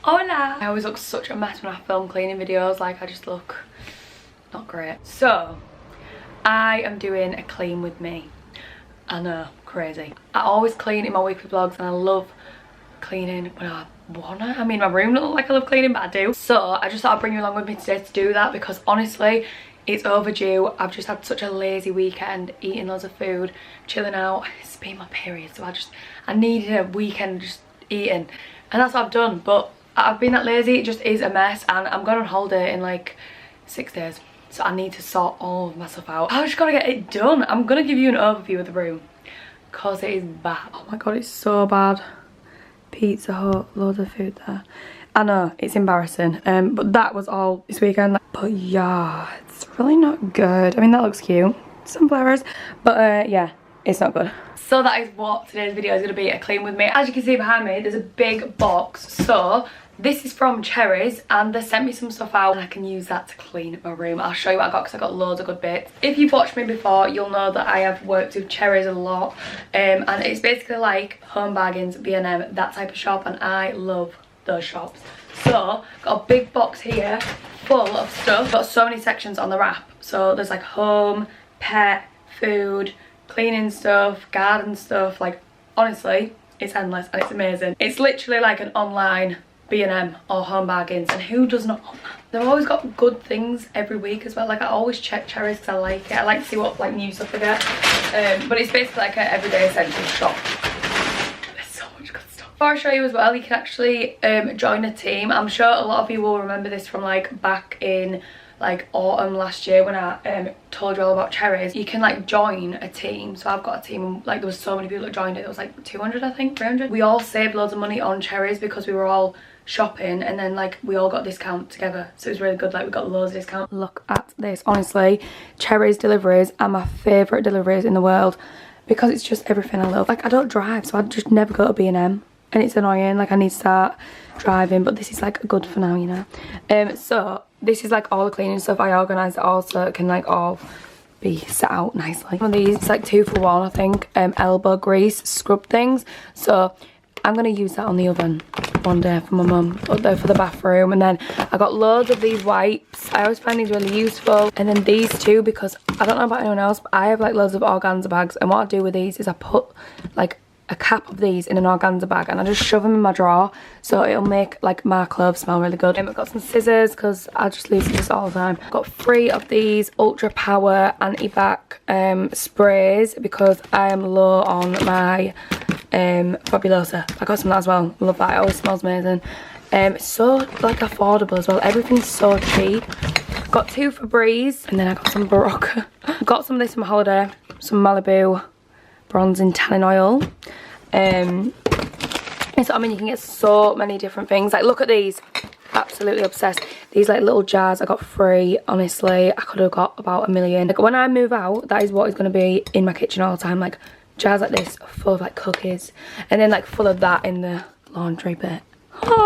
Hola! I always look such a mess when I film cleaning videos, like I just look not great. So, I am doing a clean with me. I know, crazy. I always clean in my weekly vlogs and I love cleaning when I wanna. I mean, my room doesn't look like I love cleaning, but I do. So, I just thought I'd bring you along with me today to do that because honestly, it's overdue. I've just had such a lazy weekend, eating loads of food, chilling out. It's been my period, so I needed a weekend just eating. And that's what I've done, but I've been that lazy, it just is a mess, and I'm going on holiday in like 6 days. So I need to sort all of my stuff out. I just gotta get it done. I'm gonna give you an overview of the room because it is bad. Oh my god, it's so bad. Pizza Hut, loads of food there. I know, it's embarrassing, but that was all this weekend. But yeah, it's really not good. I mean, that looks cute, some flowers, but yeah, it's not good. So that is what today's video is gonna be, a clean with me. As you can see behind me, there's a big box. So this is from Cherries and they sent me some stuff out and I can use that to clean my room. I'll show you what I got because I got loads of good bits. If you've watched me before, you'll know that I have worked with Cherries a lot, and it's basically like Home Bargains, B&M, that type of shop, and I love those shops. So got a big box here full of stuff. Got so many sections on the wrap. So there's like home, pet, food, cleaning stuff, garden stuff. Like honestly, it's endless and it's amazing. It's literally like an online B&M or Home Bargains, and who does not want that? They've always got good things every week as well. Like I always check Cherries because I like it. I like to see what like new stuff I get. But it's basically like an everyday essential shop. There's so much good stuff. Before I show you as well, you can actually join a team. I'm sure a lot of you will remember this from like back in like autumn last year when I told you all about Cherries. You can like join a team. So I've got a team and like there was so many people that joined it. There was like 200 I think, 300. We all saved loads of money on Cherries because we were all shopping, and then like we all got discount together, so it was really good. Like we got loads of discount. Look at this. Honestly, Cherries deliveries are my favourite deliveries in the world because it's just everything I love. Like I don't drive, so I just never go to B&M, and it's annoying. Like I need to start driving, but this is like good for now, you know. So this is like all the cleaning stuff. I organised it all so it can like all be set out nicely. One of these, it's like 2 for 1 I think, elbow grease scrub things. So I'm going to use that on the oven one day for my mum, up there for the bathroom. And then I got loads of these wipes. I always find these really useful. And then these two, because I don't know about anyone else, but I have like loads of organza bags. And what I do with these is I put like a cap of these in an organza bag and I just shove them in my drawer, so it'll make like my clothes smell really good. I've got some scissors because I just use this all the time. I've got 3 of these Ultra Power anti-bac sprays because I am low on my Fabulosa. I got some of that as well. Love that. It always smells amazing. It's so like affordable as well. Everything's so cheap. Got 2 Febreze, and then I got some Barocca. Got some of this from holiday. Some Malibu bronzing tanning oil. So I mean, you can get so many different things. Like look at these. Absolutely obsessed. These like little jars I got free. Honestly, I could have got about 1 million. Like when I move out, that is what is going to be in my kitchen all the time. Like jars like this full of like cookies, and then like full of that in the laundry bit.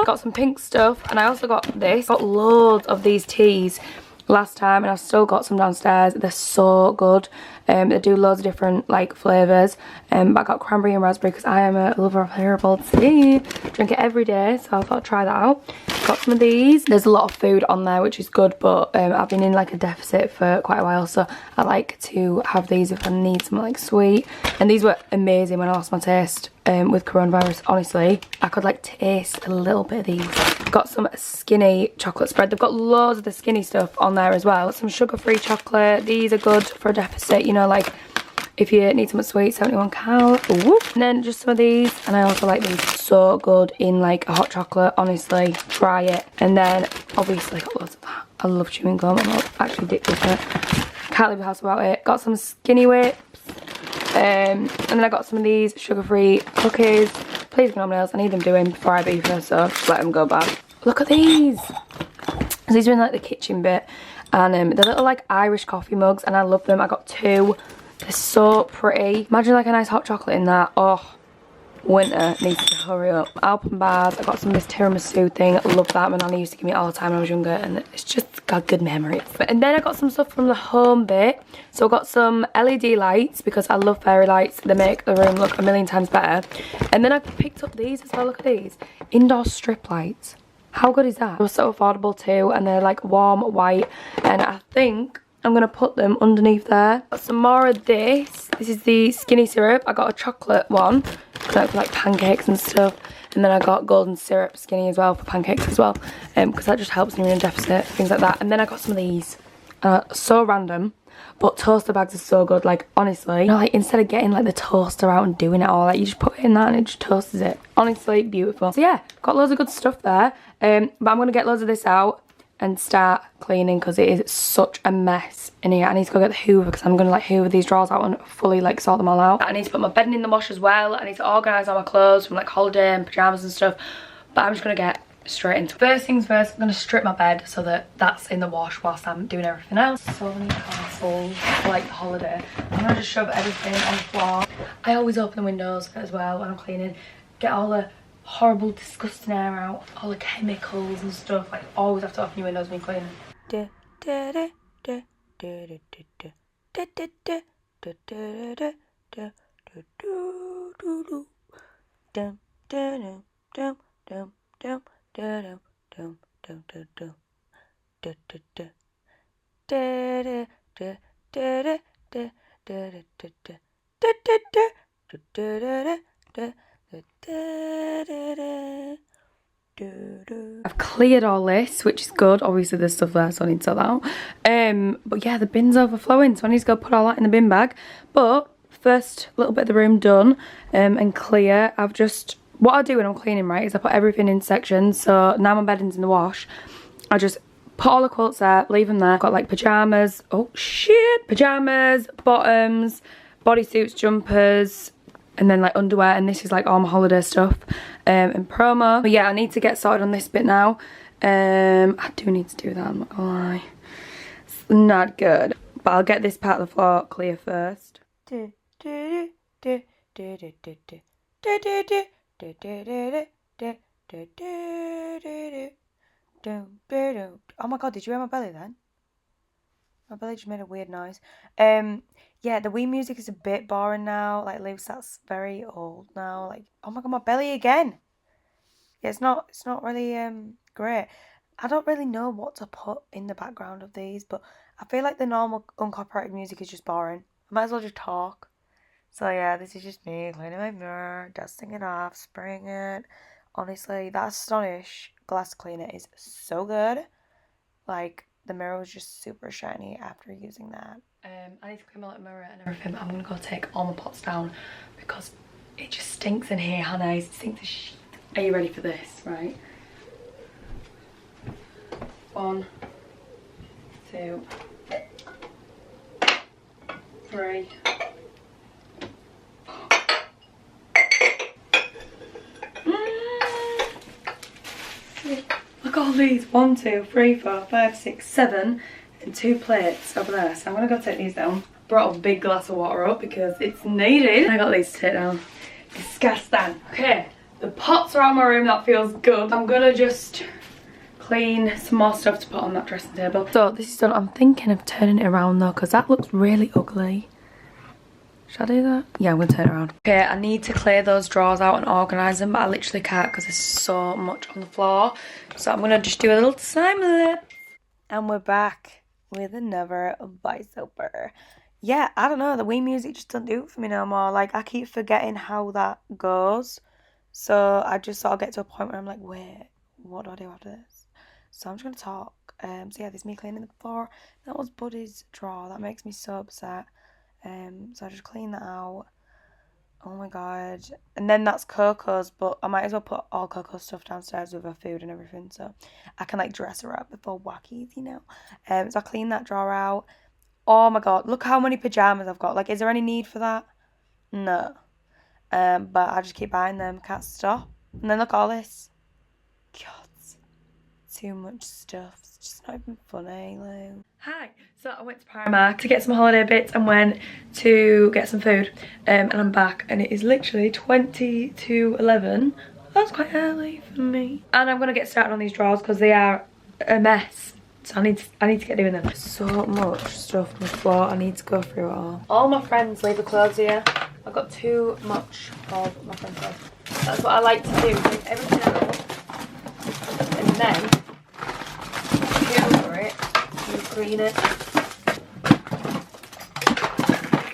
Got some pink stuff, and I also got this. Got loads of these teas last time, and I've still got some downstairs. They're so good. They do loads of different like flavours, but I got cranberry and raspberry because I am a lover of herbal tea. Drink it every day, so I thought I'd try that out. Got some of these. There's a lot of food on there, which is good, but I've been in like a deficit for quite a while, so I like to have these if I need something like sweet. And these were amazing when I lost my taste with coronavirus. Honestly, I could like taste a little bit of these. Got some skinny chocolate spread. They've got loads of the skinny stuff on there as well. Some sugar-free chocolate. These are good for a deficit, you know, like if you need something sweet, 71 cal. Ooh. And then just some of these, and I also like these. So good in like a hot chocolate. Honestly, try it. And then obviously got loads of that. I love chewing gum. I'm not actually addicted to it. Can't leave the house without it. Got some skinny whips. And then I got some of these sugar-free cookies. Please ignore my nails. I need them doing before I beef her, so just let them go bad. Look at these. These are in like the kitchen bit, and they're little like Irish coffee mugs, and I love them. I got 2. They're so pretty. Imagine like a nice hot chocolate in that. Oh, winter needs to hurry up. Alpen bars. I got some of this tiramisu thing. I love that. My nanny used to give me it all the time when I was younger, and it's just got good memories. And then I got some stuff from the home bit. So I got some LED lights because I love fairy lights. They make the room look 1,000,000 times better. And then I picked up these as well. Look at these. Indoor strip lights. How good is that? They're so affordable too, and they're like warm white, and I think I'm gonna put them underneath there. Got some more of this. This is the skinny syrup. I got a chocolate one, for like pancakes and stuff. And then I got golden syrup skinny as well for pancakes as well, because that just helps me in a deficit, things like that. And then I got some of these, so random, but toaster bags are so good. Like honestly, you know, like instead of getting like the toaster out and doing it all, like you just put it in that and it just toasts it. Honestly, beautiful. So yeah, got loads of good stuff there. But I'm gonna get loads of this out and start cleaning because it is such a mess in here. I need to go get the hoover because I'm gonna like hoover these drawers out and fully like sort them all out. I need to put my bedding in the wash as well. I need to organise all my clothes from like holiday and pyjamas and stuff, but I'm just gonna get straight into it. First things first, I'm gonna strip my bed so that that's in the wash whilst I'm doing everything else. So many parcels for like the holiday. I'm gonna just shove everything on the floor. I always open the windows as well when I'm cleaning, get all the horrible disgusting air out, all the chemicals and stuff. Like always have to open your windows when you're cleaning. I've cleared all this, which is good. Obviously there's stuff there, so I need to sort that out. But yeah, the bin's overflowing, so I need to go put all that in the bin bag. But first little bit of the room done and clear. What I do when I'm cleaning, right, is I put everything in sections. So now my bedding's in the wash, I just put all the quilts there, leave them there. I've got like pyjamas, oh shit, pyjamas, bottoms, bodysuits, jumpers, and then like underwear, and this is like all my holiday stuff and promo. But yeah, I need to get started on this bit now. I do need to do that, I'm not gonna lie. It's not good, but I'll get this part of the floor clear first. Oh my god, did you hear my belly then? My belly just made a weird noise. Yeah, the Wii music is a bit boring now. Like, Luke's, that's very old now. Like, oh my god, my belly again. Yeah, it's not really great. I don't really know what to put in the background of these, but I feel like the normal uncopyrighted music is just boring. I might as well just talk. So yeah, this is just me cleaning my mirror, dusting it off, spraying it. Honestly, that Astonish glass cleaner is so good. Like, the mirror was just super shiny after using that. I need to clean my mirror and everything, but I'm gonna go take all my pots down because it just stinks in here, Hannah. It stinks of shit. Are you ready for this? Right. 1, 2, 3. Look at all these. 1, 2, 3, 4, 5, 6, 7, and 2 plates over there. So I'm gonna go take these down. Brought a big glass of water up because it's needed. I got these to take down. Disgusting. Okay, the pots are out of my room. That feels good. I'm gonna just clean some more stuff to put on that dressing table. So this is done. I'm thinking of turning it around though, because that looks really ugly. Should I do that? Yeah, I'm gonna turn it around. Okay, I need to clear those drawers out and organise them, but I literally can't because there's so much on the floor. So I'm gonna just do a little time lapse. And we're back with another voiceover. Yeah, I don't know, the Wii music just doesn't do it for me no more. Like, I keep forgetting how that goes. So I just sort of get to a point where I'm like, wait, what do I do after this? So I'm just gonna talk. So yeah, there's me cleaning the floor. That was Buddy's drawer. That makes me so upset. So I just clean that out. Oh my god. And then that's Coco's, but I might as well put all Coco's stuff downstairs with her food and everything, so I can like dress her up before wackies, you know. So I clean that drawer out. Oh my god, look how many pyjamas I've got. Like, is there any need for that? No. But I just keep buying them, can't stop. And then look, all this. God, too much stuff. It's just not even funny, Lou. Hi. So I went to Primark to get some holiday bits and went to get some food. And I'm back and it is literally 20 to 11. That's quite early for me. And I'm gonna get started on these drawers because they are a mess. So I need to get doing them. So much stuff on the floor. I need to go through it all. All my friends leave the clothes here. I've got too much of my friends' clothes. That's what I like to do. Take everything out. And then clean it.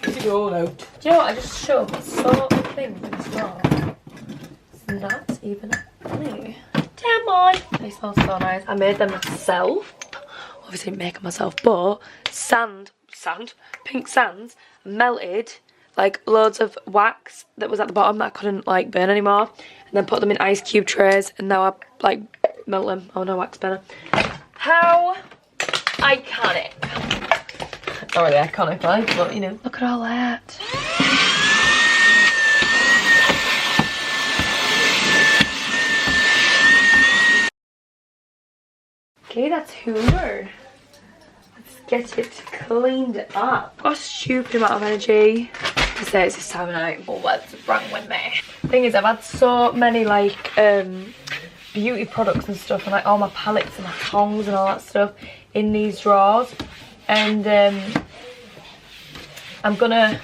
Get it all out. Do you know what? I just shoved so many things in this drawer. It's not even funny. Damn on. They smell so nice. I made them myself. Obviously didn't make them myself, but pink sands, melted like loads of wax that was at the bottom that I couldn't like burn anymore, and then put them in ice cube trays, and now I like melt them. Oh no, wax burner. How iconic. Not really iconic, like, but you know. Look at all that. Okay, that's Hoover. Let's get it cleaned up. Got a stupid amount of energy to say it's this time of night, but what's wrong with me? Thing is, I've had so many like beauty products and stuff, and like all my palettes and my tongs and all that stuff in these drawers, and I think I'm gonna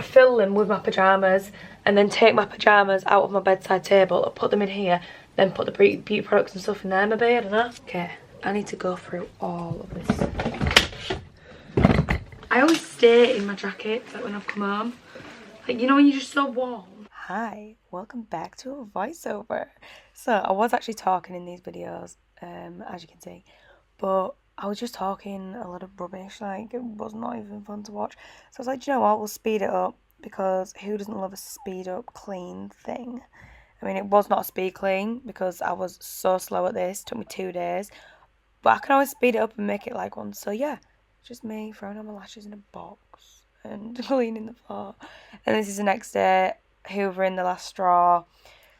fill them with my pajamas, and then take my pajamas out of my bedside table and put them in here, then put the beauty products and stuff in there maybe, I don't know. Okay, I need to go through all of this. I always stay in my jacket like when I've come home. Like, you know when you're just so warm. Hi, welcome back to a voiceover. So I was actually talking in these videos, as you can see, but I was just talking a lot of rubbish, like it was not even fun to watch. So I was like, you know what, we'll speed it up, because who doesn't love a speed up clean thing? I mean, it was not a speed clean because I was so slow at this. It took me 2 days. But I can always speed it up and make it like one. So yeah, just me throwing on my lashes in a box and cleaning the floor. And this is the next day, hoovering the last straw,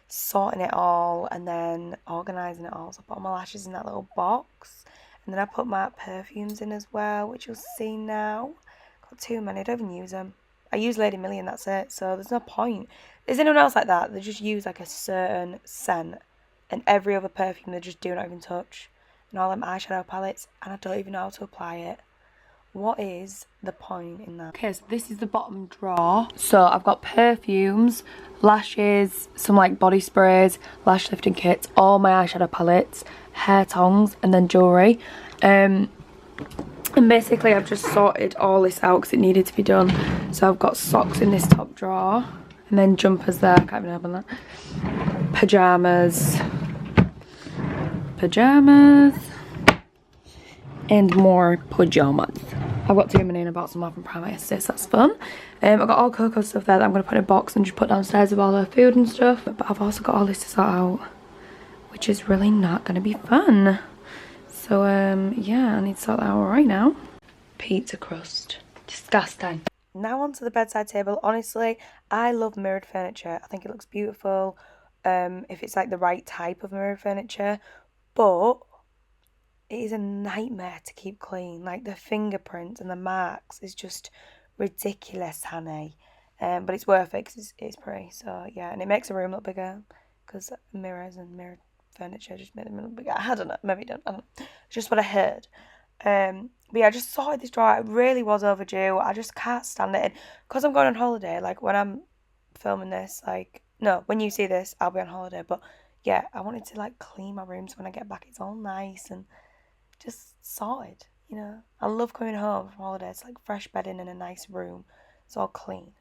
sorting it all, and then organising it all. So I put all my lashes in that little box. And then I put my perfumes in as well, which you'll see now. Got too many, I don't even use them. I use Lady Million, that's it. So there's no point. Is anyone else like that? They just use like a certain scent, and every other perfume they just do not even touch. And all them eyeshadow palettes, and I don't even know how to apply it. What is the point in that? Okay, so this is the bottom drawer. So I've got perfumes, lashes, some like body sprays, lash lifting kits, all my eyeshadow palettes, hair tongs, and then jewellery. And basically I've just sorted all this out because it needed to be done. So I've got socks in this top drawer, and then jumpers there, I can't even open that. Pyjamas, and more pyjamas. I've got to get my name about some more from Primark yesterday, so that's fun. I've got all Coco stuff there that I'm going to put in a box and just put downstairs with all her food and stuff. But I've also got all this to sort out, which is really not going to be fun. So yeah, I need to sort that out right now. Pizza crust. Disgusting. Now onto the bedside table. Honestly, I love mirrored furniture. I think it looks beautiful if it's like the right type of mirrored furniture. But it is a nightmare to keep clean. Like the fingerprints and the marks is just ridiculous, honey. But it's worth it because it's pretty. So yeah, and it makes the room look bigger because mirrors and mirrored furniture just made them look bigger. I don't know, maybe it don't. I don't know. It's just what I heard. But yeah, I just sorted this drawer. It really was overdue. I just can't stand it. And because I'm going on holiday, like when I'm filming this, like, no, when you see this, I'll be on holiday. But yeah, I wanted to like clean my room so when I get back it's all nice and just sorted, you know. I love coming home from holiday. It's like fresh bedding in a nice room. It's all clean.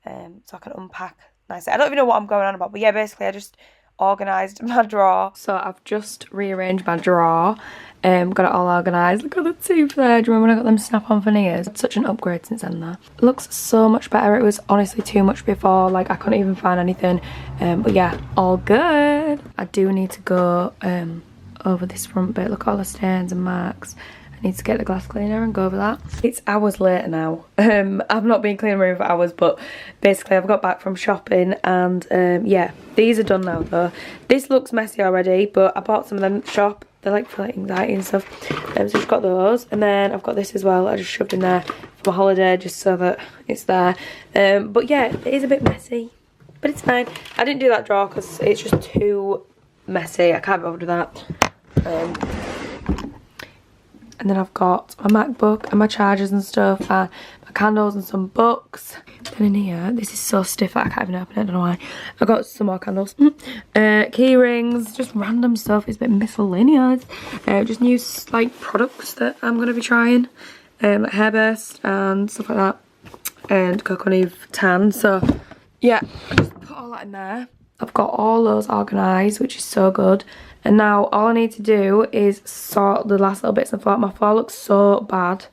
So I can unpack nicely. I don't even know what I'm going on about, but yeah, basically I just organised my drawer. So I've just rearranged my drawer. Got it all organised. Look at the tooth there. Do you remember when I got them snap-on veneers? It's such an upgrade since then though. It looks so much better. It was honestly too much before. Like I couldn't even find anything. But yeah, all good. I do need to go over this front bit. Look at all the stains and marks. I need to get the glass cleaner and go over that. It's hours later now. I've not been cleaning my room for hours, but basically I've got back from shopping and yeah, these are done now though. This looks messy already, but I bought some of them at the shop. They're like for like anxiety and stuff. So I've got those, and then I've got this as well. I just shoved in there for my holiday just so that it's there. But yeah, it is a bit messy, but it's fine. I didn't do that drawer because it's just too messy. I can't be bothered with that. And then I've got my MacBook and my chargers and stuff, and my candles and some books. everything in here. This is so stiff that I can't even open it, I don't know why. I got some more candles. Key rings, just random stuff. It's a bit miscellaneous. Just new like products that I'm going to be trying. Like hairburst and stuff like that. And Coco Eve tan. So yeah, I just put all that in there. I've got all those organised, which is so good. And now all I need to do is sort the last little bits of the floor. My floor looks so bad.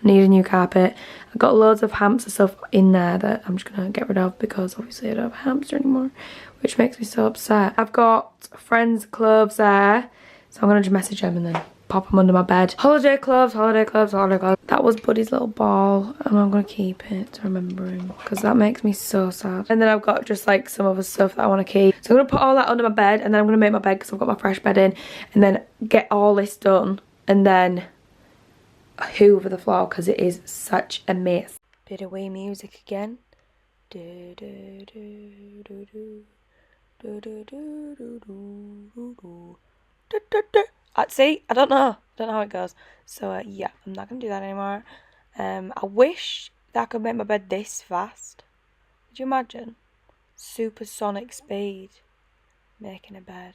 I need a new carpet. I've got loads of hamster stuff in there that I'm just going to get rid of because obviously I don't have a hamster anymore, which makes me so upset. I've got friends' clothes there, so I'm going to just message them and then pop them under my bed. Holiday clothes, holiday clothes, holiday clothes. That was Buddy's little ball and I'm going to keep it to remember him because that makes me so sad. And then I've got just like some other stuff that I want to keep. So I'm going to put all that under my bed and then I'm going to make my bed because I've got my fresh bed in and then get all this done and then hoover the floor because it is such a mess. Bit of wee music again. Do, do, do, do, do. Do, do, do, do, do, do. Do, do, do. See, I don't know how it goes. So yeah, I'm not gonna do that anymore. I wish that I could make my bed this fast. Could you imagine? Supersonic speed making a bed.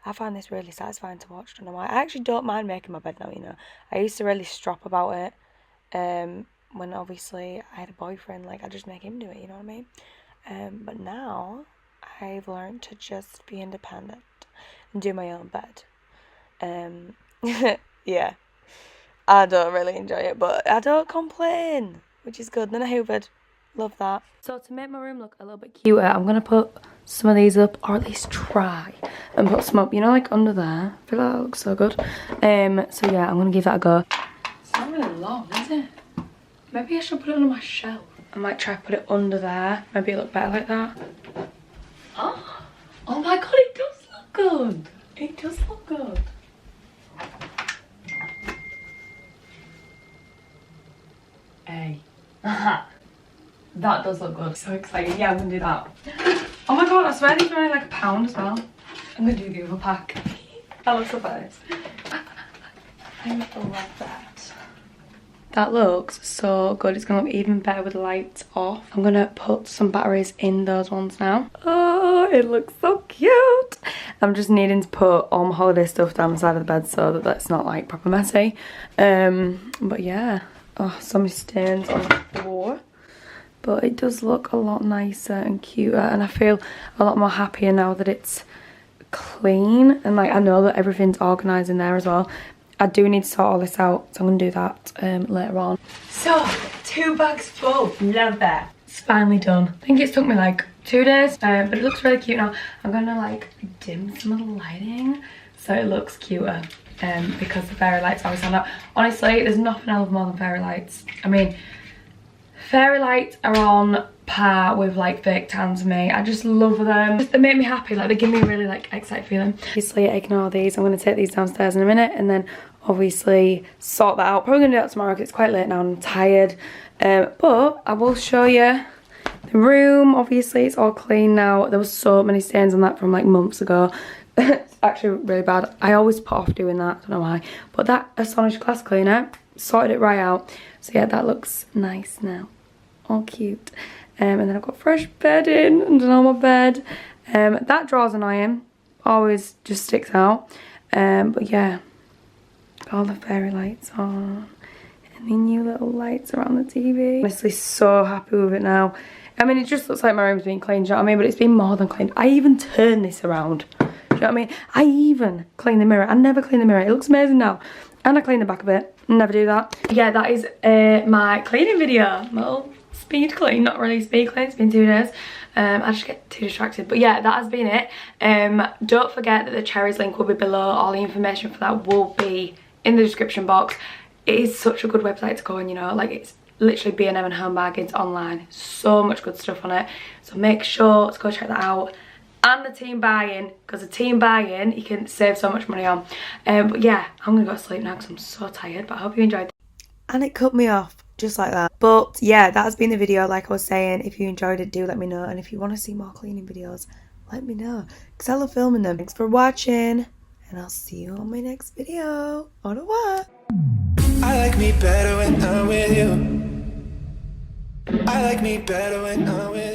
I find this really satisfying to watch. Don't know why. I actually don't mind making my bed now, you know. I used to really strop about it. When obviously I had a boyfriend, like I just make him do it, you know what I mean? But now I've learned to just be independent and do my own bed. Yeah. I don't really enjoy it, but I don't complain, which is good. Then I hoovered. Love that. So to make my room look a little bit cuter, I'm going to put some of these up, or at least try and put some up, you know, like under there. I feel like that looks so good. So yeah, I'm going to give that a go. It's not really long, is it? Maybe I should put it under my shelf. I might try to put it under there. Maybe it look better like that. Oh my god, it does look good. It does look good. Hey. That does look good. So excited. Yeah, I'm gonna do that. Oh my god, I swear these are only like £1 as well. I'm gonna do the other pack. That looks so nice. I love that. That looks so good. It's gonna look even better with the lights off. I'm gonna put some batteries in those ones now. Oh, it looks so cute. I'm just needing to put all my holiday stuff down the side of the bed so that that's not like proper messy. But yeah. Oh, so many stains on the floor. But it does look a lot nicer and cuter, and I feel a lot more happier now that it's clean and like I know that everything's organised in there as well. I do need to sort all this out, so I'm going to do that later on. So, 2 bags full. Love that. It's finally done. I think it's took me like 2 days, but it looks really cute now. I'm going to like dim some of the lighting so it looks cuter because the fairy lights always stand out. Honestly, there's nothing I love more than fairy lights. I mean, fairy lights are on par with like fake tans for me. I just love them. They make me happy, like they give me a really like excited feeling. Obviously ignore these. I'm going to take these downstairs in a minute and then obviously sort that out. Probably going to do that tomorrow because it's quite late now and I'm tired. But I will show you the room. Obviously it's all clean now. There was so many stains on that from like months ago. It's actually really bad. I always put off doing that, I don't know why. But that Astonish glass cleaner sorted it right out. So yeah, that looks nice now. All cute. And then I've got fresh bedding under my bed. That drawer's annoying. Always just sticks out. But yeah, all the fairy lights on. And the new little lights around the TV. Honestly, so happy with it now. I mean, it just looks like my room's been cleaned, do you know what I mean? But it's been more than cleaned. I even turned this around. Do you know what I mean? I even cleaned the mirror. I never clean the mirror. It looks amazing now. And I clean the back of it. Never do that. Yeah, that is my cleaning video. My little speed clean. Not really speed clean. It's been 2 days. I just get too distracted. But yeah, that has been it. Don't forget that the Cherries link will be below. All the information for that will be in the description box. It is such a good website to go on, you know. Like, it's literally B&M and home bargains online. So much good stuff on it. So make sure to go check that out. And the team buy-in, because the team buy-in you can save so much money on. But yeah, I'm gonna go to sleep now because I'm so tired, but I hope you enjoyed it. And it cut me off just like that. But yeah, that has been the video. Like I was saying, if you enjoyed it, do let me know, and if you want to see more cleaning videos, let me know because I love filming them. Thanks for watching, and I'll see you on my next video. Au revoir. I like me better when I'm with you. I like me better when I'm with